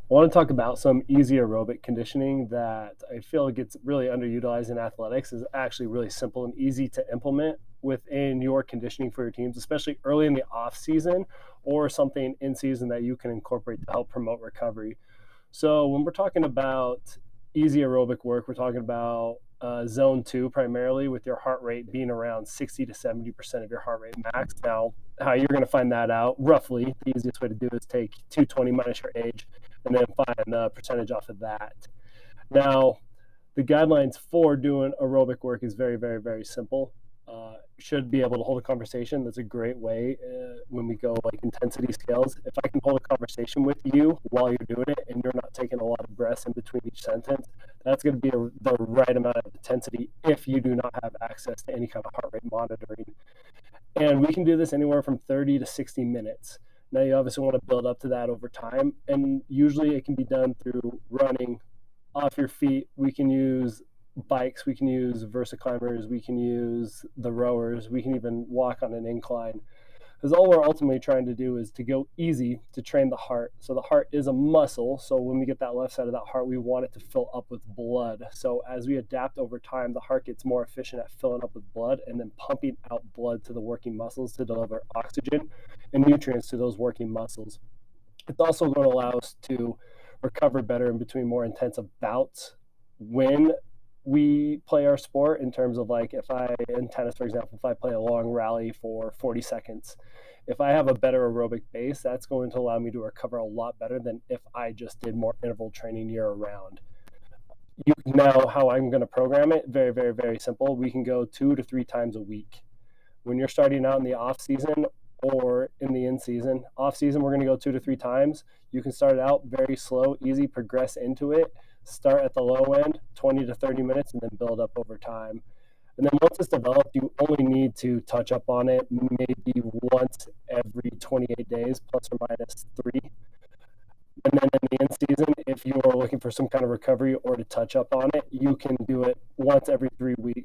I want to talk about some easy aerobic conditioning that I feel gets really underutilized in athletics. Is actually really simple and easy to implement within your conditioning for your teams, especially early in the off season or something in season that you can incorporate to help promote recovery. So when we're talking about easy aerobic work, we're talking about zone two primarily, with your heart rate being around 60 to 70% of your heart rate max. Now, how you're going to find that out roughly, the easiest way to do is take 220 minus your age and then find the percentage off of that. Now, the guidelines for doing aerobic work is very, very, very simple. Should be able to hold a conversation. That's a great way when we go like intensity scales. If I can hold a conversation with you while you're doing it and you're not taking a lot of breaths in between each sentence, that's going to be the right amount of intensity if you do not have access to any kind of heart rate monitoring. And we can do this anywhere from 30 to 60 minutes. Now, you obviously want to build up to that over time. And usually it can be done through running off your feet. We can use bikes, we can use Versa climbers, we can use the rowers, we can even walk on an incline. Because all we're ultimately trying to do is to go easy to train the heart. So the heart is a muscle. So when we get that left side of that heart, we want it to fill up with blood. So as we adapt over time, the heart gets more efficient at filling up with blood and then pumping out blood to the working muscles to deliver oxygen and nutrients to those working muscles. It's also going to allow us to recover better in between more intensive bouts when we play our sport, in terms of like, if I, in tennis, for example, if I play a long rally for 40 seconds, if I have a better aerobic base, that's going to allow me to recover a lot better than if I just did more interval training year round. You know how I'm going to program it? Very, very, very simple. We can go 2 to 3 times a week. When you're starting out in the off season or in the in season, off season, we're going to go 2 to 3 times. You can start out very slow, easy, progress into it. Start at the low end, 20 to 30 minutes, and then build up over time. And then once it's developed, you only need to touch up on it maybe once every 28 days, plus or minus three. And then in the in season, if you are looking for some kind of recovery or to touch up on it, you can do it once every 3 weeks.